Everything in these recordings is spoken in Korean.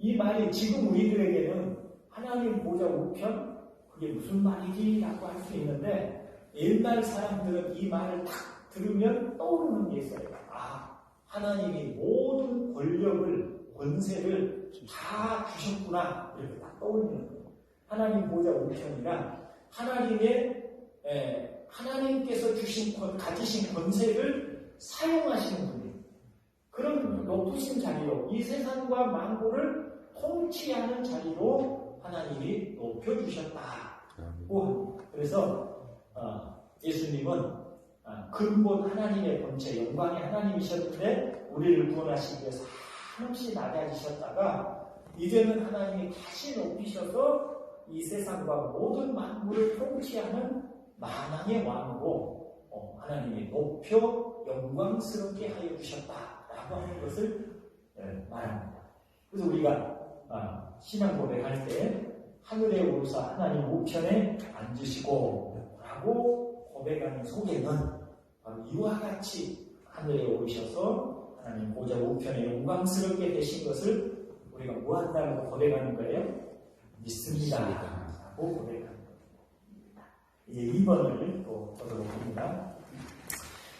이 말이 지금 우리들에게는 하나님 보좌 우편? 그게 무슨 말이지? 라고 할 수 있는데 옛날 사람들은 이 말을 딱 들으면 떠오르는 게 있어요. 아, 하나님이 모든 권력을, 권세를 다 주셨구나. 이렇게 딱 떠올리는 거예요. 하나님 보좌 우편이란 하나님께서 가지신 권세를 사용하시는 분이에요. 그런 높으신 자리로, 이 세상과 만물을 통치하는 자리로 하나님이 높여주셨다고. 그래서 예수님은 근본 하나님의 본체, 영광의 하나님이셨는데 우리를 구원하시기 위해서 한없이 낮아지셨다가 이제는 하나님이 다시 높이셔서 이 세상과 모든 만물을 통치하는 만왕의 왕으로 하나님이 높여 영광스럽게 하여 주셨다라고 하는 것을 말합니다. 그래서 우리가 신앙 고백할 때 하늘에 오르사 하나님 우편에 앉으시고 라고 고백하는 속에는 바로 이와 같이 하늘에 오르셔서 하나님 보좌 우편에 영광스럽게 되신 것을 우리가 무한다고 고백하는 거예요. 믿습니다 라고 고백하는 겁니다. 이제 2번을 또 보도록 합니다.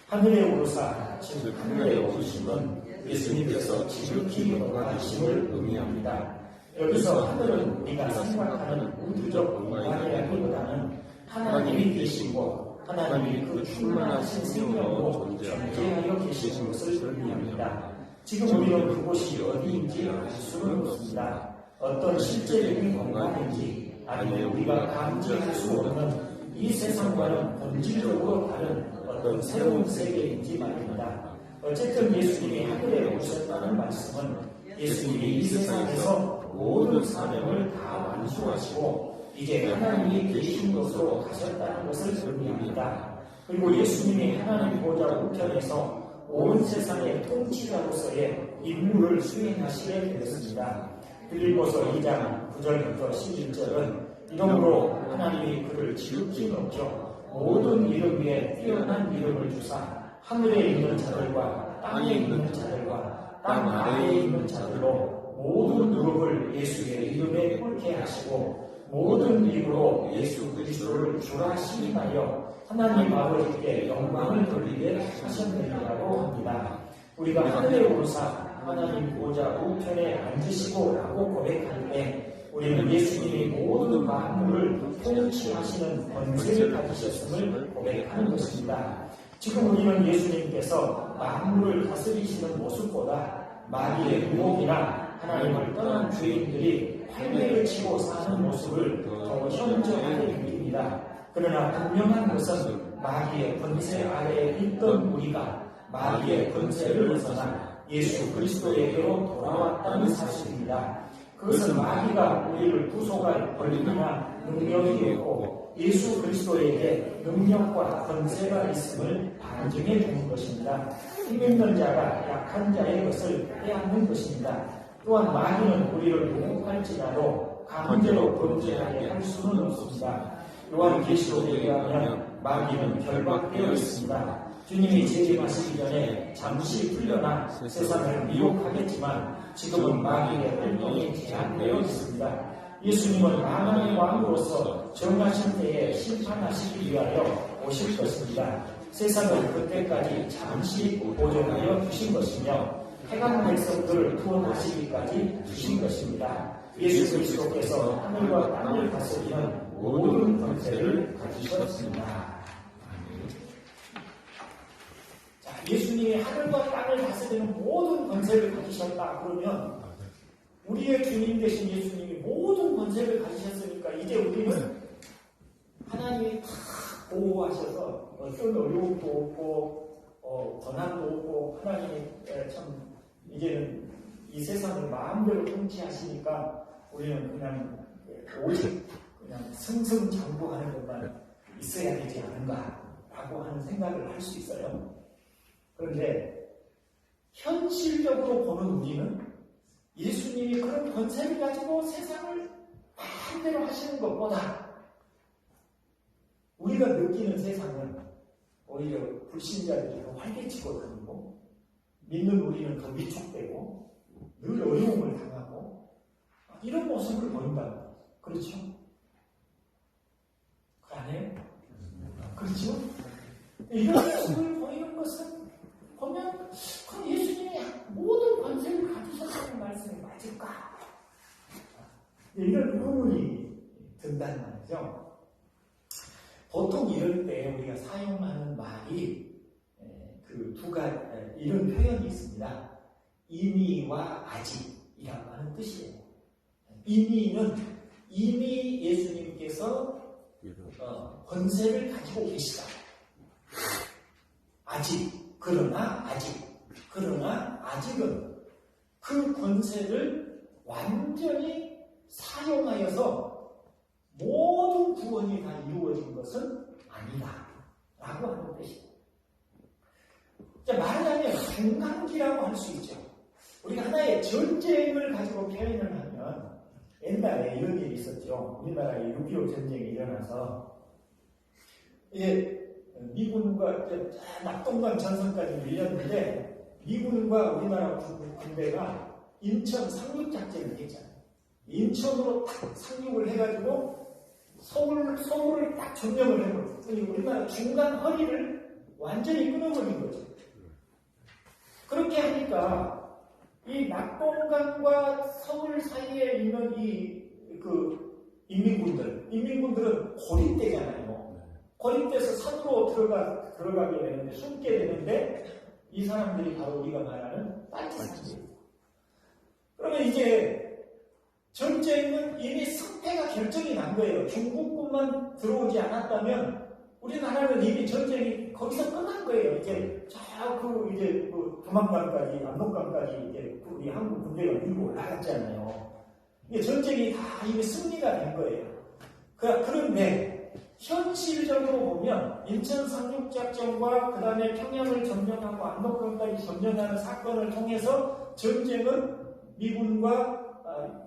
하늘에 오르사, 즉 하늘에 오르심은 예수님께서 지극히 영광하심을 의미합니다. 여기서 하늘은 우리가 생각하는 우주적 영광이라기보다는 하나님이 계시고 하나님이 그 충만하신 생명으로 존재하여 계신 것을 의미합니다. 지금 우리는 그곳이 어디인지 알 수는 없습니다. 어떤 실제적인 공간인지 아니면 우리가 감지할 수 없는 이 세상과는 본질적으로 다른 어떤 새로운 세계인지 말입니다. 어쨌든 예수님이 하늘에 오셨다는 말씀은 예수님이 이 세상에서 모든 사명을 다 완수하시고 이제 하나님이 계신 곳으로 가셨다는 것을 의미합니다. 그리고 예수님이 하나님 보좌 우편에서 온 세상의 통치자로서의 임무를 수행하시게 되었습니다. 빌립보서 2장 9절부터 11절은 이러므로 하나님이 그를 지극히 높여 모든 이름 위에 뛰어난 이름을 주사 하늘에 있는 자들과 땅에 있는 자들과 땅 아래에 있는 자들로 모든 무릎을 예수의 이름에 꿇게 하시고 모든 입으로 예수 그리스도를 주라 시인하여 하나님 아버지께 영광을 돌리게 하셨느니라고 합니다. 우리가 하늘에 오르사 하나님 보좌 우편에 앉으시고 라고 고백할 때 우리는 예수님이 모든 만물을 통치하시는 권세를 가지셨음을 고백하는 것입니다. 지금 우리는 예수님께서 만물을 다스리시는 모습보다 마귀의 유혹이나 하나님을 떠난 죄인들이 활개를 치고 사는 모습을 더 현저하게 느낍니다. 그러나 분명한 것은 마귀의 권세 아래에 있던 우리가 마귀의 권세를 벗어나 예수 그리스도에게로 돌아왔다는 사실입니다. 그것은 마귀가 우리를 구속할 권리나 능력이 없고 예수 그리스도에게 능력과 권세가 있음을 반증해 주는 것입니다. 힘있는 자가 약한 자의 것을 빼앗는 것입니다. 또한 마귀는 우리를 유혹할지라도 강제로 범죄하게 할 수는 없습니다. 요한계시록에 의하면 마귀는 결박되어 있습니다. 주님이 재림하시기 전에 잠시 풀려나 세상을 미혹하겠지만 지금은 마귀의 활동이 제한되어 있습니다. 예수님은 만왕의 왕으로서 정하신 때에 심판하시기 위하여 오실 것입니다. 세상을 그때까지 잠시 보존하여 주신 것이며 해간 백성들을 구원하시기까지 주신 것입니다. 예수 그리스도께서 하늘과 땅을 다스리는 모든 권세를 가지셨습니다. 예수님이 하늘과 땅을 다스리는 모든 권세를 가지셨다 그러면 우리의 주님 되신 예수님이 모든 권세를 가지셨으니까 이제 우리는 하나님이 다 보호하셔서 어떤 어려움도 없고 고난도 없고 하나님이 참 이제는 이 세상을 마음대로 통치하시니까 우리는 그냥 오직 그냥 승승장구하는 것만 있어야 되지 않은가라고 하는 생각을 할 수 있어요. 그런데 현실적으로 보는 우리는 예수님이 그런 권세를 가지고 세상을 마음대로 하시는 것보다 우리가 느끼는 세상은 오히려 불신자들이 더 활개치고 다니고 믿는 우리는 더 위축되고 늘 어려움을 당하고 이런 모습을 보인다. 그렇죠? 그 아니에요? 그렇죠? 이런 모습을 보이는 것은 보면 그럼 예수님이 모든 권세를 가지셨다는 말씀이 맞을까? 이런 의문이 든단 말이죠. 보통 이럴 때 우리가 사용하는 말이 그 두 가지 이런 표현이 있습니다. 이미와 아직이라고 하는 뜻이에요. 이미는 이미 예수님께서 권세를 가지고 계시다. 그러나 아직은 그 권세를 완전히 사용하여서 모든 구원이 다 이루어진 것은 아니다 라고 하는 뜻입니다. 말하자면 중간기라고 할 수 있죠. 우리가 하나의 전쟁을 가지고 표현을 하면 옛날에 이런 일이 있었죠. 우리나라에 6.25 전쟁이 일어나서 미군과 낙동강 전선까지 밀렸는데 미군과 우리나라 군대가 인천 상륙작전을 했잖아요. 인천으로 딱 상륙을 해가지고 서울을 딱 점령을 해버렸어요. 우리나라 중간 허리를 완전히 끊어버린 거죠. 그렇게 하니까 이 낙동강과 서울 사이에 있는 인민군들은 고립되잖아요. 고립돼서 산으로 들어가게 되는데, 숨게 되는데, 이 사람들이 바로 우리가 말하는 빨치산이에요. 그러면 이제 전쟁은 이미 승패가 결정이 난 거예요. 중국군만 들어오지 않았다면 우리나라는 이미 전쟁이 거기서 끝난 거예요. 이제 두만강까지, 압록강까지 이제 우리 한국 군대가 밀고 올라갔잖아요. 이게 전쟁이 다 이미 승리가 된 거예요. 그런데 현실적으로 보면 인천 상륙작전과 그 다음에 평양을 점령하고 압록강까지 점령하는 사건을 통해서 전쟁은 미군과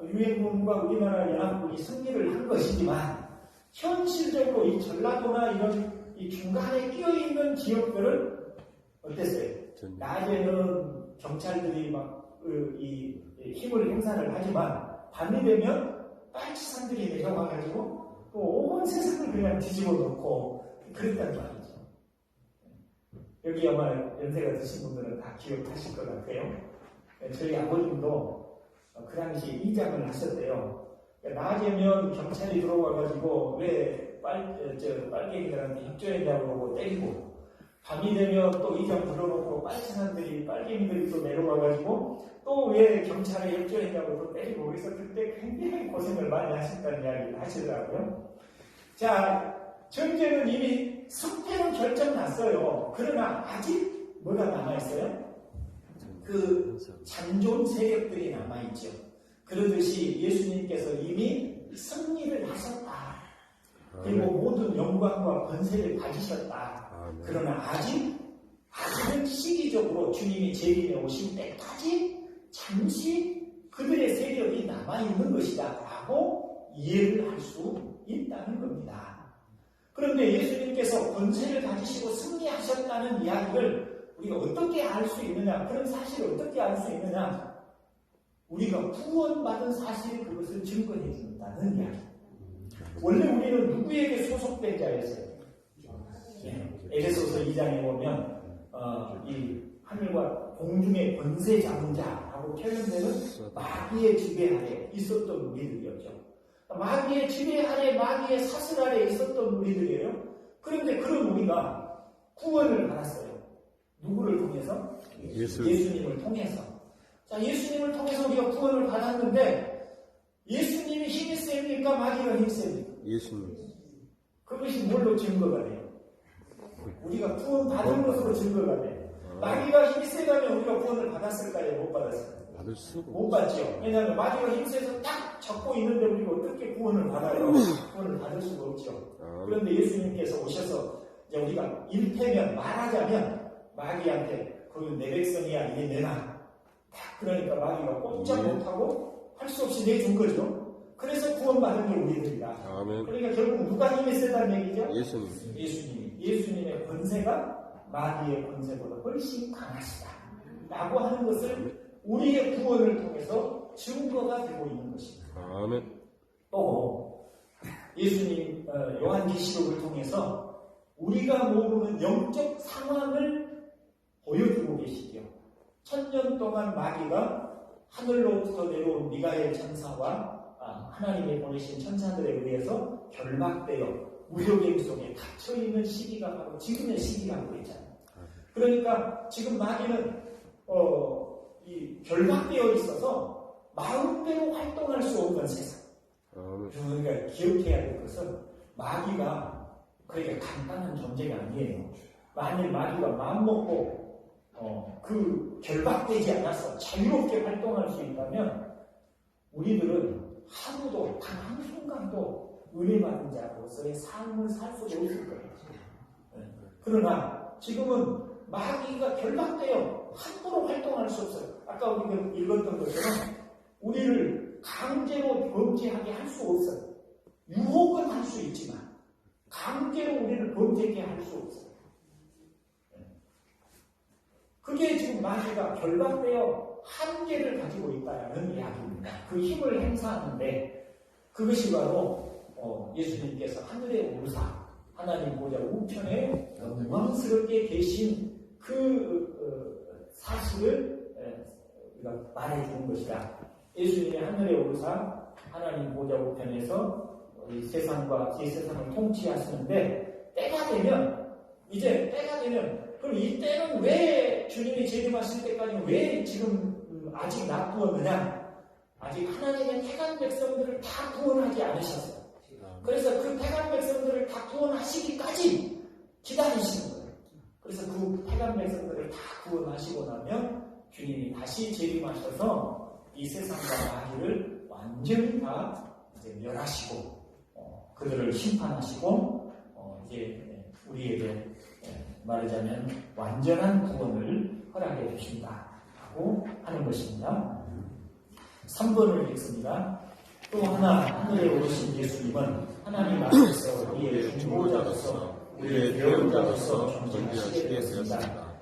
유엔군과 우리나라 연합군이 승리를 한 것이지만 현실적으로 이 전라도나 이런 이 중간에 끼어있는 지역들은 어땠어요? 낮에는 경찰들이 이 힘을 행사를 하지만 밤이 되면 빨치산들이 내려와가지고 또 온 세상을 그냥 뒤집어 놓고 그랬단 말이죠. 여기 아마 연세가 드신 분들은 다 기억하실 것 같아요. 저희 아버님도 그 당시에 이장을 하셨대요. 낮에면 경찰이 들어와가지고 왜 빨갱이들한테 협조했냐고 그러고 때리고, 밤이 되면 또 이장 불러놓고 빨갱이들이 또 내려와가지고 또 왜 경찰에 협조했냐고 또 때리고, 그래서 그때 굉장히 고생을 많이 하셨다는 이야기를 하시더라고요. 자, 전쟁은 이미 승패는 결정났어요. 그러나 아직 뭐가 남아있어요? 그 잔존 세력들이 남아있죠. 그러듯이 예수님께서 이미 승리를 하셨다. 그리고 모든 영광과 권세를 가지셨다. 그러나 아직은 시기적으로 주님이 재림에 오실 때까지 잠시 그들의 세력이 남아있는 것이다 라고 이해를 할 수 있다는 겁니다. 그런데 예수님께서 권세를 가지시고 승리하셨다는 이야기를 우리가 어떻게 알 수 있느냐, 그런 사실을 어떻게 알 수 있느냐, 우리가 구원받은 사실이 그것을 증거해 준다는 이야기. 원래 우리는 누구에게 소속된 자였어요? 에베소서 2장에 보면 이 하늘과 공중의 권세 잡은 자라고 표현되는 마귀의 지배 아래 있었던 우리들이었죠. 마귀의 지배 아래, 마귀의 사슬 아래 있었던 우리들이에요. 그런데 그런 우리가 구원을 받았어요. 누구를 통해서? 예수님을 통해서. 자, 예수님을 통해서 우리가 구원을 받았는데 예수님이 힘이 셉니까? 마귀가 힘이 셉니까? 예수님. 그것이 뭘로 증거가 돼요? 우리가 구원 받은 것으로 증거가 돼요. 마귀가 힘이 세다면 우리가 구원을 받았을까요? 못 받았을까요? 못 받죠. 왜냐하면 마귀가 힘이 세서 딱 잡고 있는데 우리가 어떻게 구원을 받아요? 구원을 받을 수가 없죠. 그런데 예수님께서 오셔서 이제 우리가 일테면, 말하자면 마귀한테 그건 내 백성이야, 이게 내놔. 그러니까 마귀가 꼼짝 못하고 할 수 없이 내준 거죠. 그래서 구원받은 게 우리들이다. 아멘. 그러니까 결국 누가 힘이 세다는 얘기죠? 예수님. 예수님의 권세가 마귀의 권세보다 훨씬 강하시다 라고 하는 것을 우리의 구원을 통해서 증거가 되고 있는 것입니다. 아멘. 또 예수님 요한계시록을 통해서 우리가 모르는 영적 상황을 보여주고 계시죠. 1000년 동안 마귀가 하늘로부터 내려온 미가엘 천사와 하나님이 보내신 천사들에 의해서 결박되어 무효갱 속에 갇혀있는 시기가 바로 지금의 시기라고 했잖아요. 그러니까 지금 마귀는 이 결박되어 있어서 마음대로 활동할 수 없는 세상. 우리가 기억해야 될 것은 마귀가 그렇게 간단한 존재가 아니에요. 만일 마귀가 마음먹고 그 결박되지 않아서 자유롭게 활동할 수 있다면 우리들은 하루도 단 한순간도 은혜 받은 자로서의 삶을 살 수 없을 거예요. 그러나 지금은 마귀가 결박되어 함부로 활동할 수 없어요. 아까 우리가 읽었던 것처럼 우리를 강제로 범죄하게 할 수 없어요. 유혹은 할 수 있지만 강제로 우리를 범죄하게 할 수 없어요. 그게 지금 마귀가 결박되어 한계를 가지고 있다는 이야기입니다. 그 힘을 행사하는데 그것이 바로 예수님께서 하늘의 우사 하나님 보좌 우편에 영광스럽게 계신 그 사실을 우리가 말해주는 것이다. 예수님의 하늘의 우사 하나님 보좌 우편에서 이 세상과 이 세상을 통치하시는데 때가 되면 그럼 이 때는 왜 주님이 재림하실 때까지 왜 지금 아직 놔두었느냐? 아직 하나님의 택한 백성들을 다 구원하지 않으셨어요. 그래서 그 택한 백성들을 다 구원하시기까지 기다리시는 거예요. 그래서 그 택한 백성들을 다 구원하시고 나면 주님이 다시 재림하셔서 이 세상과 마귀를 완전히 다 이제 멸하시고 그들을 심판하시고 이제 우리에게 말하자면 완전한 구원을 허락해 주신다고 하는 것입니다. 3번을 읽습니다. 또 하나 하늘에 오르신 예수님은 하나님 앞에서 우리의 중보자로서 우리의 배우자로서 존재하시게 되었습니다.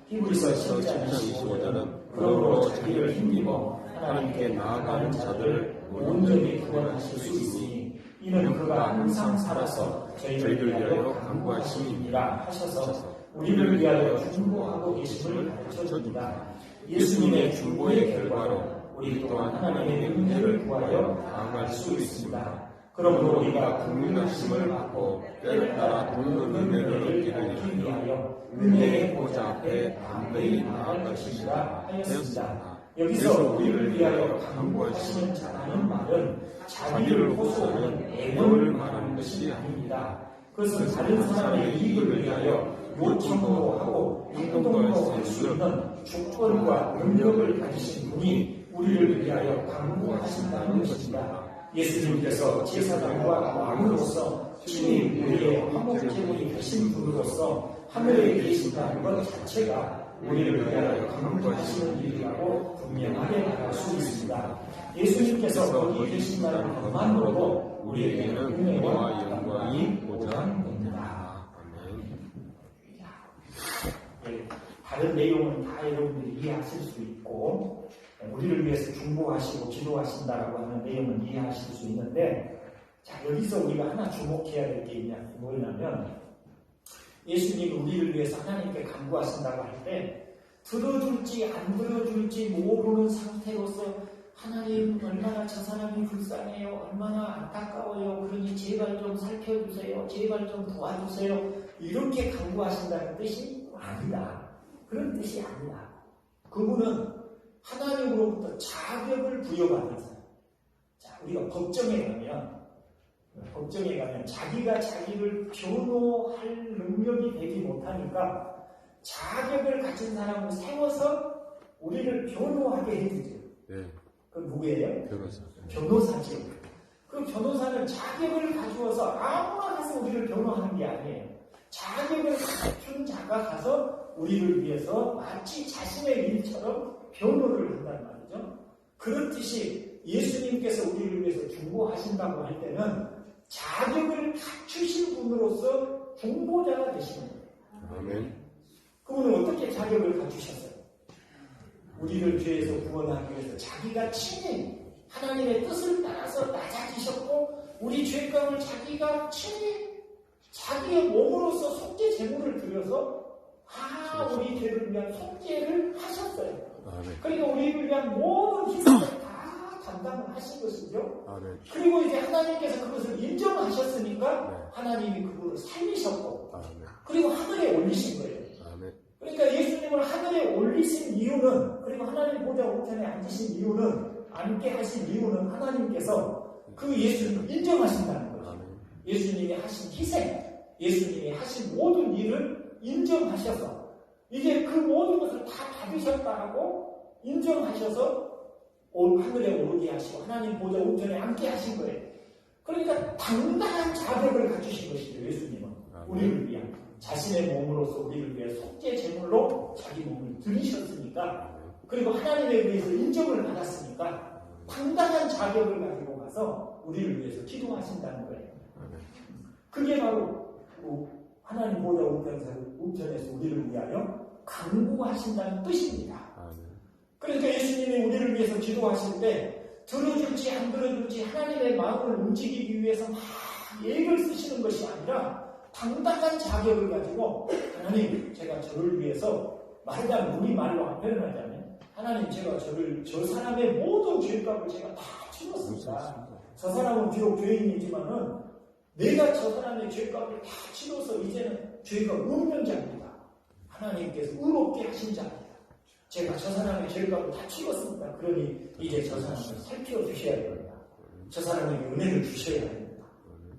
히브리서 10장 25절은 그러므로 자기를 힘입어 하나님께 나아가는 자들을 온전히 구원하실 수 있으니 이는 그가 항상 살아서 저희를 위하여 간구하심이니라 하셔서 우리를 위하여 중보하고 계심을 가르쳐줍니다. 예수님의 중보의 결과로 우리 또한 하나님의 은혜를 구하여 나아갈 수 있습니다. 그러므로 우리가 국민하심을 받고 때를 따라 돕는 은혜를 얻기 위하여 은혜의 보좌 앞에 담대히 나아갈 것이라 하였습니다. 여기서 우리를 위하여 간구하시는 자라는 말은 자기를 호소하는 애널을 말하는 것이 아닙니다. 그것은 다른 사람의 이익을 위하여 요청도 하고 행동도 할 수 있는 주권과 능력을 가지신 분이 우리를 위하여 간구하신다는 것입니다. 예수님께서 제사장과 왕으로서 친히 우리의 화목제물이 되신 분으로서 하늘에 계신다는 것 자체가 우리를 위하여 간구하시는 일이라고 분명하게 말할 수 있습니다. 예수님께서 거기 계신다는 것만으로도 우리에게는 은혜와 영광이 보장됩니다. 다른 내용은 다 여러분들이 이해하실 수 있고 우리를 위해서 중보하시고 기도하신다라고 하는 내용은 이해하실 수 있는데 자 여기서 우리가 하나 주목해야 될 게 뭐냐면 예수님이 우리를 위해서 하나님께 간구하신다고 할 때 들어줄지 안 들어줄지 모르는 상태로서 하나님 얼마나 저 사람이 불쌍해요 얼마나 안타까워요 그러니 제발 좀 살펴주세요 제발 좀 도와주세요 이렇게 간구하신다는 뜻이 아니다. 그런 뜻이 아니라 그분은 하나님으로부터 자격을 부여받는 사람. 자, 우리가 법정에 가면 자기가 자기를 변호할 능력이 되지 못하니까 자격을 가진 사람을 세워서 우리를 변호하게 해주죠. 네. 그건 누구예요? 변호사. 변호사죠. 그 변호사는 자격을 가지고서 아무나 가서 우리를 변호하는 게 아니에요. 자격을 갖춘 자가 가서 우리를 위해서 마치 자신의 일처럼 변호를 한단 말이죠. 그렇듯이 예수님께서 우리를 위해서 중보하신다고 할 때는 자격을 갖추신 분으로서 중보자가 되시는 거예요. 아멘. 그분은 어떻게 자격을 갖추셨어요? 우리를 죄에서 구원하기 위해서 자기가 친히 하나님의 뜻을 따라서 나자기 우리 죄값을 자기가 친히 자기의 몸으로서 속죄 제물을 드려서 우리 죄를 위한 속죄를 하셨어요. 그러니까 우리를 위한 모든 희생을 다 담당을 하신 것이죠. 그리고 이제 하나님께서 그것을 인정하셨으니까 하나님이 그분을 살리셨고 그리고 하늘에 올리신 거예요. 그러니까 예수님을 하늘에 올리신 이유는, 그리고 하나님 보좌 우편에 앉으신 이유는, 앉게 하신 이유는 하나님께서 그 예수님을 인정하신다는 거죠. 예수님이 하신 희생, 예수님이 하신 모든 일을 인정하셔서 이제 그 모든 것을 다 받으셨다고 인정하셔서 하늘에 오르게 하시고 하나님 보좌 우편에 앉게 하신 거예요. 그러니까 당당한 자격을 갖추신 것이죠. 예수님은 우리를 위한 자신의 몸으로서 우리를 위해 속죄 제물로 자기 몸을 드리셨으니까, 그리고 하나님에 의해서 인정을 받았으니까 당당한 자격을 가지고 가서 우리를 위해서 기도하신다는 거예요. 그게 바로 하나님 보좌 우편에서 우리를 위하여 간구하신다는 뜻입니다. 그러니까 예수님이 우리를 위해서 기도하실 때 들어줄지 안 들어줄지 하나님의 마음을 움직이기 위해서 막 예를 쓰시는 것이 아니라 당당한 자격을 가지고, 하나님, 제가 저를 위해서, 말하자면 우리 말로 표현하자면, 하나님, 제가 저 사람의 모든 죄값을 제가 다 치렀습니다. 저 사람은 비록 죄인이지만은 내가 저 사람의 죄값을 다 치러서 이제는 죄가 없는 자입니다. 하나님께서 의롭게 하신 자입니다. 제가 저 사람의 죄값을 다 치렀습니다. 그러니 이제 저 사람을 살펴주셔야 됩니다. 저 사람에게 은혜를 주셔야 됩니다.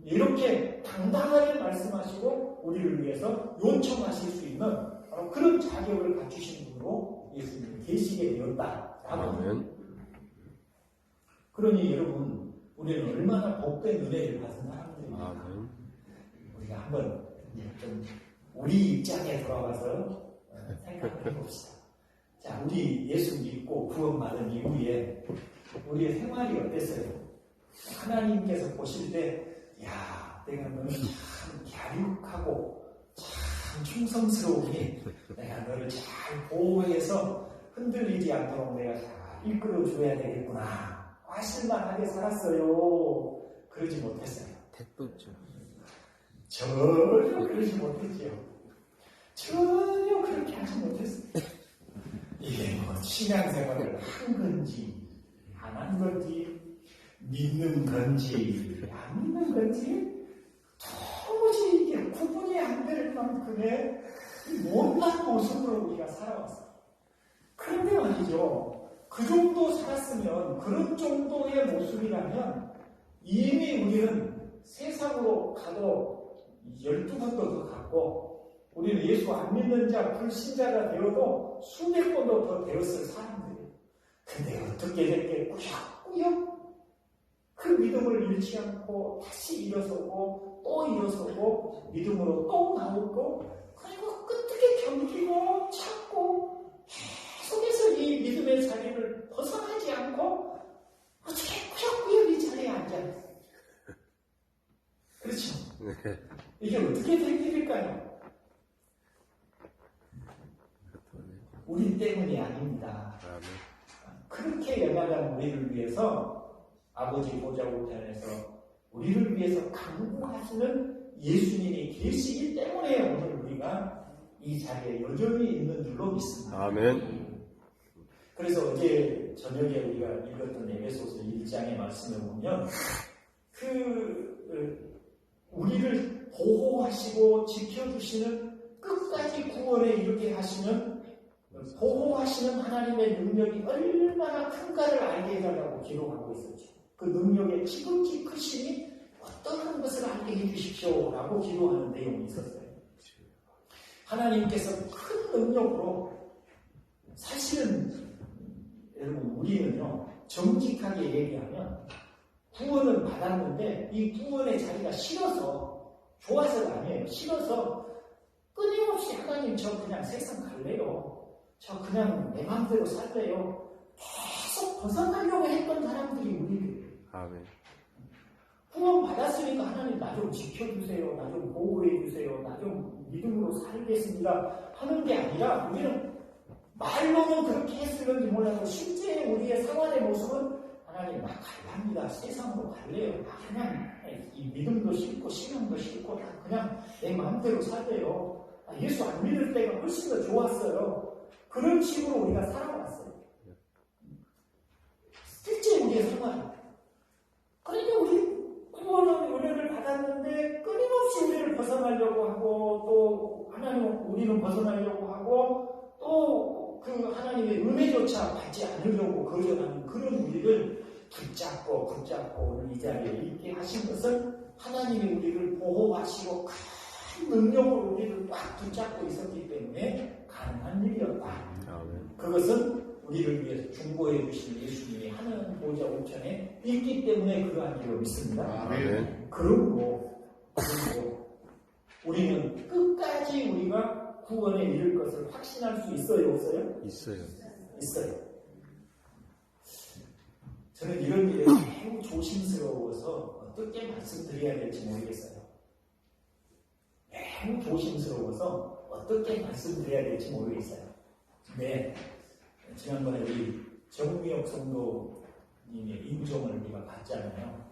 이렇게 당당하게 말씀하시고 우리를 위해서 요청하실 수 있는 바로 그런 자격을 갖추신 분으로 예수님이 계시게 되었다라고. 그러니 여러분, 우리는 얼마나 복된 은혜를 받은 사람들입니까? 우리가 한번 좀 우리 입장에 돌아가서 생각해 봅시다. 자, 우리 예수 믿고 구원받은 이후에 우리의 생활이 어땠어요? 하나님께서 보실 때, 야, 내가 너를 참 갸륵하고 참 충성스러우니 내가 너를 잘 보호해서 흔들리지 않도록 내가 잘 이끌어줘야 되겠구나 하실만하게 살았어요. 그러지 못했어요. 택도죠. 전혀 그러지 못했죠. 전혀 그렇게 하지 못했어요. 이게 뭐 신앙생활을 한 건지 안 한 건지, 믿는 건지 안 믿는 건지 도무지 이게 구분이 안 될 만큼의 못난 모습으로 우리가 살아왔어요. 그런데 말이죠, 그 정도 살았으면, 그런 정도의 모습이라면 이미 우리는 세상으로 가도 12번도 더 갔고, 우리는 예수 안 믿는 자, 불신자가 되어도 수백 번도 더 되었을 사람들이에요. 근데 어떻게 됐게 꾸역꾸역 그 믿음을 잃지 않고 다시 일어서고 또 일어서고 믿음으로 또 나오고, 그리고 끝까지 견디고 참고 계속해서 이 믿음의 자리를 벗어나지 않고 어떻게 꾸역꾸역 이 자리에 앉아있어요. 그렇죠? 이게 어떻게 된 일일까요? 우리 때문이 아닙니다. 그렇게 연약한 우리를 위해서 아버지 보좌 우편에서 우리를 위해서 간구하시는 예수님이 계시기 때문에 오늘 우리가 이 자리에 여전히 있는 줄로 믿습니다. 아멘. 그래서 어제 저녁에 우리가 읽었던 에베소서 1장의 말씀을 보면 우리를 보호하시고 지켜주시는, 끝까지 구원에 이르게 하시는, 보호하시는 하나님의 능력이 얼마나 큰가를 알게 해달라고 기록하고 있었죠. 그 능력의 지극히 크심이 어떠한 것을 알게 해주십시오 라고 기도하는 내용이 있었어요. 하나님께서 큰 능력으로, 사실은 여러분 우리는요 정직하게 얘기하면 구원은 받았는데 이 구원의 자리가 싫어서, 좋아서가 아니에요. 싫어서 끊임없이 하나님 저 그냥 세상 갈래요, 저 그냥 내 마음대로 살래요, 계속 벗어나려고 했던 사람들이 우리들이에요. 아멘. 구원 받았으니까 하나님 나 좀 지켜주세요, 나 좀 보호해주세요, 나 좀 믿음으로 살겠습니다 하는 게 아니라, 우리는 말로는 그렇게 했을는지 몰라도 실제 우리의 생활의 모습은 하나님 막 갈랍니다. 세상으로 갈래요. 그냥 이 믿음도 싫고 신앙도 싫고 다 그냥 내 마음대로 살래요. 예수 안 믿을 때가 훨씬 더 좋았어요. 그런 식으로 우리가 살아왔어요. 실제 우리의 생활. 그러니까 우리 구원의 은혜를 받았는데 끊임없이 우리를 벗어나려고 하고 또 하나님 우리는 벗어나려고 하고 또 그 하나님의 은혜조차 받지 않으려고 거절하는 그런 우리를 붙잡고 오늘 이 자리에 있게 하신 것은 하나님이 우리를 보호하시고 큰 능력으로 우리를 꽉 붙잡고 있었기 때문에 가능한 일이었다. 그것은 우리를 위해서 중보해 주신 예수님이 하나님 보호자 우편에 있기 때문에 그러한 줄로 믿습니다. 그러므로 우리는 끝까지 우리가 구원에 이를 것을 확신할 수 있어요, 없어요? 있어요. 저는 이런 일에 매우 조심스러워서 어떻게 말씀드려야 될지 모르겠어요. 매우 조심스러워서 어떻게 말씀드려야 될지 모르겠어요. 근데 지난번에 우리 정미혁 성도님의 임종을 우리가 봤잖아요.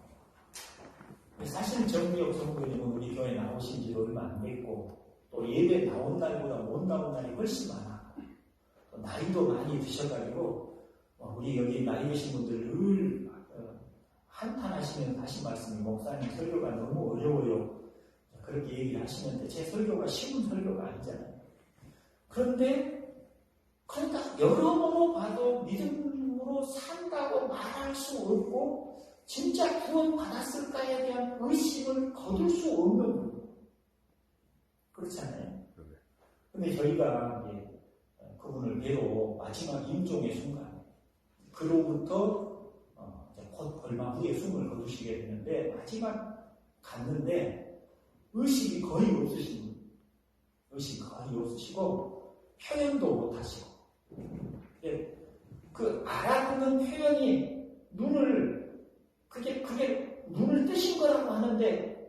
사실 정미혁 성도님은 우리 교회 나오신 지 얼마 안 됐고 또 예배 나온 날보다 못 나온 날이 훨씬 많아. 나이도 많이 드셔가지고 우리 여기 나이 드신 분들 늘 한탄하시면 다시 말씀이 목사님 설교가 너무 어려워요. 그렇게 얘기를 하시는데 제 설교가 쉬운 설교가 아니잖아요. 그러니까 여러모로 봐도 믿음으로 산다고 말할 수 없고 진짜 구원 받았을까에 대한 의심을 거둘 수 없는 거예요. 그렇잖아요. 근데 저희가 그분을 뵈러 마지막 임종의 순간 그로부터 곧 얼마 후에 숨을 거두시게 되는데 마지막 갔는데 의식이 거의 없으시고 표현도 못하시고 그 알아듣는 표현이 그게 눈을 뜨신 거라고 하는데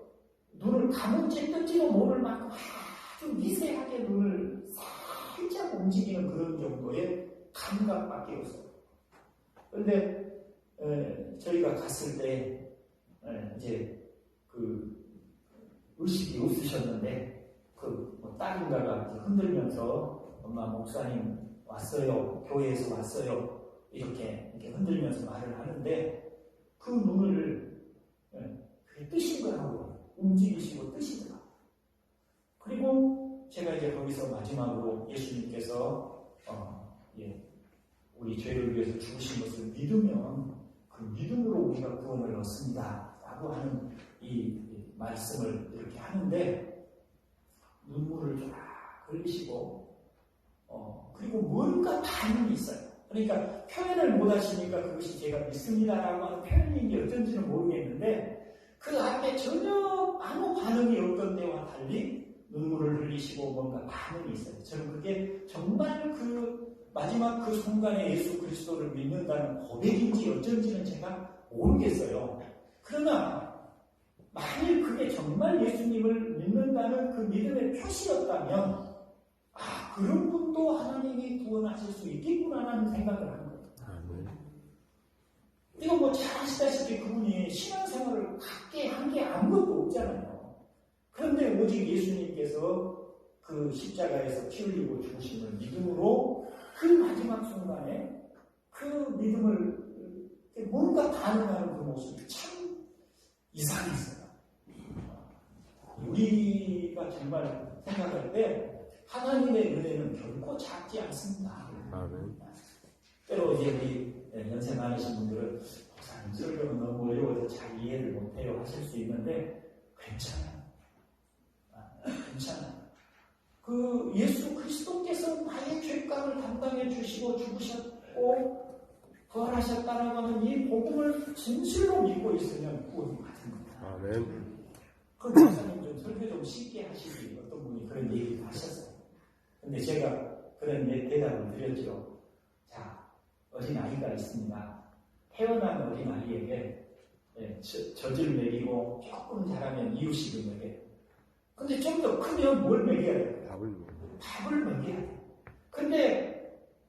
눈을 감은지 뜬지도 모를 만큼 아주 미세하게 눈을 살짝 움직이는 그런 정도의 감각밖에 없어요. 그런데 저희가 갔을 때 이제 그 의식이 없으셨는데 딸인가가 흔들면서 엄마 목사님 왔어요. 교회에서 왔어요. 이렇게 흔들면서 말을 하는데 그 눈을 뜨신 거라고 움직이시고 뜨시더라. 그리고 제가 이제 거기서 마지막으로 예수님께서 우리 죄를 위해서 죽으신 것을 믿으면 그 믿음으로 우리가 구원을 얻습니다. 라고 하는 이 말씀을 이렇게 하는데 눈물을 쫙 흘리시고 그리고 뭔가 반응이 있어요. 그러니까 표현을 못 하시니까 그것이 제가 믿습니다라고 하는 표현인지 어쩐지는 모르겠는데 그 앞에 전혀 아무 반응이 없던 때와 달리 눈물을 흘리시고 뭔가 반응이 있어요. 저는 그게 정말 마지막 그 순간에 예수 그리스도를 믿는다는 고백인지 어쩐지는 제가 모르겠어요. 그러나 만일 그게 정말 예수님을 믿는다는 그 믿음의 표시였다면 그런 분도 하나님이 구원하실 수 있겠구나라는 생각을 하는 거예요. 이거 잘 아시다시피 그분이 신앙생활을 갖게 한 게 아무것도 없잖아요. 그런데 오직 예수님께서 그 십자가에서 피 흘리고 죽으심을 믿음으로 그 마지막 순간에 그 믿음을 뭔가 반응하는 그 모습이 참 이상했어요. 우리가 정말 생각할 때 하나님의 은혜는 결코 작지 않습니다. 때로 이제 우리 연세 많으신 분들은 목사님 설교는 너무 어려워서 잘 이해를 못해요 하실 수 있는데 괜찮아요. 그 예수 그리스도께서 나의 죄값을 담당해 주시고 죽으셨고 부활하셨다는 것은 이 복음을 진실로 믿고 있으면 구원이 받은 겁니다. 그 목사님 좀 설교 좀 쉽게 하시기 어떤 분이 그런 얘기를 하셨어요. 근데 제가 그런 대답을 드렸죠. 자, 어린아이가 있습니다. 태어난 어린아이에게 젖을 먹이고 조금 자라면 이유식을 먹여요. 근데 좀 더 크면 뭘 먹여야 돼요? 밥을 먹여야 돼요. 근데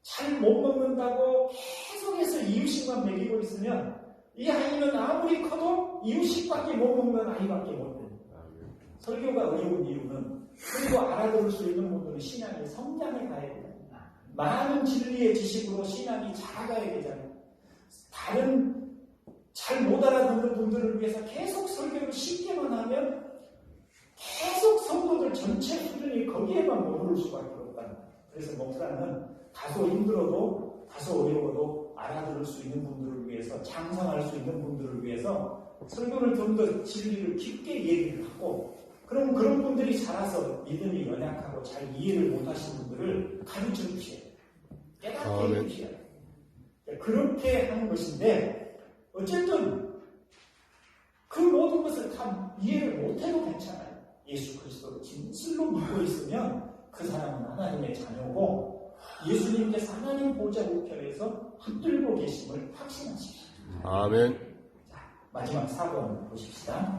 잘 못 먹는다고 계속해서 이유식만 먹이고 있으면 이 아이는 아무리 커도 이유식밖에 못 먹는 아이밖에 못 됩니다. 설교가 어려운 이유는 그리고 알아들을 수 있는 분들은 신앙이 성장해 가야 됩니다. 많은 진리의 지식으로 신앙이 자라가야 되잖아요. 다른 잘 못 알아듣는 분들을 위해서 계속 설교를 쉽게만 하면 계속 성도들 전체 수준이 거기에만 머무를 수밖에 없다. 그래서 목사는 다소 힘들어도 다소 어려워도 알아들을 수 있는 분들을 위해서 장성할 수 있는 분들을 위해서 설교를 좀 더 진리를 깊게 얘기를 하고 그럼 그런 분들이 자라서 믿음이 연약하고 잘 이해를 못하신 분들을 가르쳐 주셔야 돼요. 깨닫게 해주셔야 돼요. 그렇게 하는 것인데 어쨌든 그 모든 것을 다 이해를 못해도 괜찮아요. 예수 그리스도를 진실로 믿고 있으면 그 사람은 하나님의 자녀고 예수님께서 하나님 보좌 우편에서 붙들고 계심을 확신하십시오. 아멘. 자, 마지막 4번 보십시다.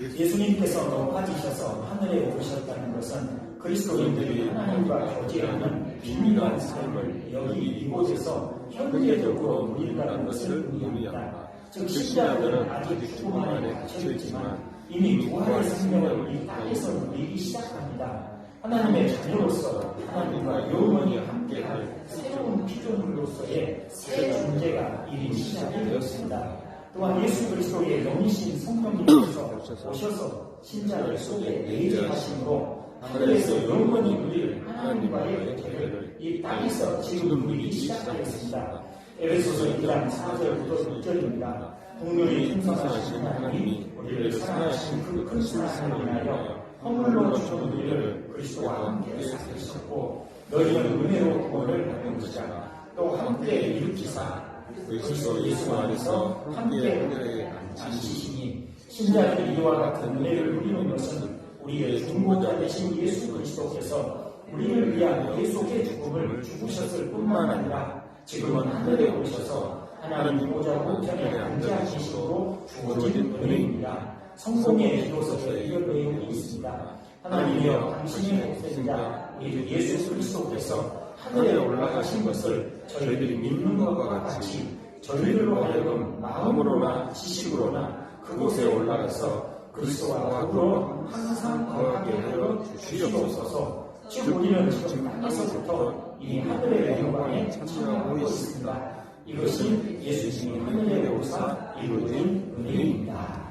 예수님께서 높아지셔서 하늘에 오르셨다는 것은 그리스도인들이 하나님과 교제하는 비밀한 삶을 여기 이곳에서 현재적으로 누린다는 것을 의미합니다. 즉 신자들은 아직 죽음 안에 갇혀있지만 이미 부활의 생명을 이 땅에서 누리기 시작합니다. 하나님의 자녀로서 하나님과 영원히 함께할 새로운 피조물로서의 새 존재가 이미 시작이 되었습니다. 또한 예수 그리스도의 영이신 성령님께서 오셔서 신자들 속에 내재하심으로 하늘에서 영원히 누릴 하나님과의 교제를 이 땅에서 지금 누리기 시작하였습니다. 에베소서 1장 4절부터 6절입니다. 국률이 풍성하신 하나님이 우리를 사랑하신 그 큰 사랑을 인하여 허물로 죽은 우리를 그리스도와 함께 살리셨고 너희는 은혜로 구원을 받은 것이라. 또 함께 일으키사 그리스도 예수 안에서 함께 하늘에 앉히시니 신자들이 이와 같은 은혜를 누리는 것은 우리의 중보자 되신 예수 그리스도께서 우리를 위한 예수의 죽음을 죽으셨을 뿐만 아니라 지금은 하늘에 오셔서 하나님 보좌 우편에 앉아 계심으로 주어진 은혜입니다. 성공의 기도서에 이런 내용이 있습니다. 하나님이여 당신의 목생자 우리 예수 그리스도께서 하늘에 올라가신 것을 저희들이 믿는 것과 같이 저희들로 하여금 마음으로나 지식으로나 그곳에 올라가서 그리스도와 더불어 항상 거하게 하여 주시옵소서. 즉 우리는 지금 땅에서부터 이 하늘의 영광에 참여하고 있습니다. 이것이 예수님이 하늘에 오사 이루어진 은혜입니다.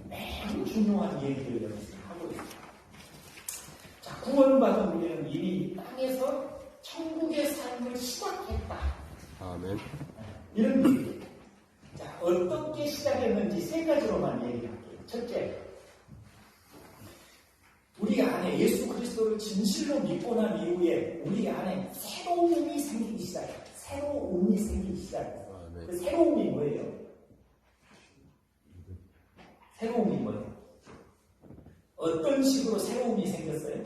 매우 중요한 얘기를 하고 있습니다. 자, 구원받은 우리는 이미 이 땅에서 천국의 삶을 시작했다. 아멘. 이런 얘기. 자, 어떻게 시작했는지 세 가지로만 얘기할게요. 첫째, 우리 안에 예수 그리스도를 진실로 믿고 난 이후에 우리 안에 새로움이 생기기 시작해요. 새로움이 생기기 시작해요. 그 새로움이 뭐예요? 새로움이 뭐예요? 어떤 식으로 새로움이 생겼어요?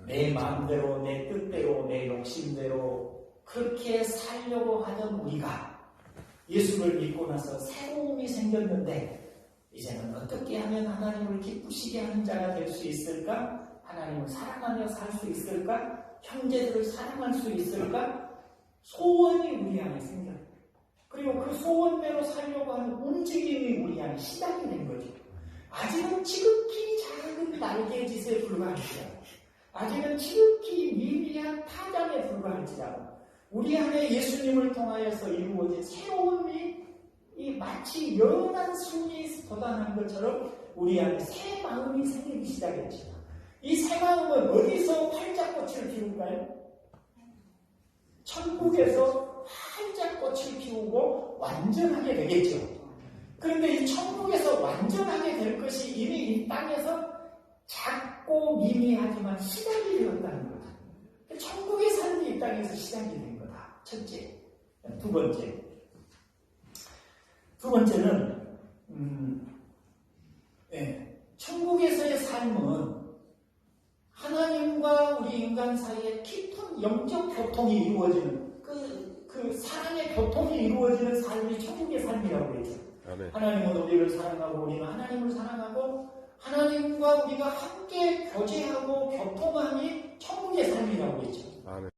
내 마음대로, 내 뜻대로, 내 욕심대로 그렇게 살려고 하던 우리가 예수를 믿고 나서 새로움이 생겼는데 이제는 어떻게 하면 하나님을 기쁘시게 하는 자가 될 수 있을까? 하나님을 사랑하며 살 수 있을까? 형제들을 사랑할 수 있을까? 소원이 우리 안에 생겨요. 그리고 그 소원대로 살려고 하는 움직임이 우리 안에 시작이 된 거죠. 아직은 지극히 작은 날개짓에 불과할지라도 아직은 지극히 미비한 타장에 불과할지라도 우리 안에 예수님을 통하여서 이루어진 새로움이 이 마치 연한 순이 돋아난 것처럼 우리 안에 새 마음이 생기기 시작했죠. 이 새 마음은 어디서 활짝꽃을 피울까요? 천국에서 활짝꽃을 피우고 완전하게 되겠죠. 그런데 이 천국에서 완전하게 될 것이 이미 이 땅에서 작고 미미하지만 시작이 되었다는 거다. 천국의 삶이 이 땅에서 시작이 된 거다. 첫째. 두 번째는 천국에서의 삶은 하나님과 우리 인간 사이에 깊은 영적 교통이 이루어지는 그 사랑의 교통이 이루어지는 삶이 천국의 삶이라고 했죠. 아멘. 하나님은 우리를 사랑하고 우리는 하나님을 사랑하고 하나님과 우리가 함께 교제하고 교통함이 천국의 삶이라고 했죠. 아멘.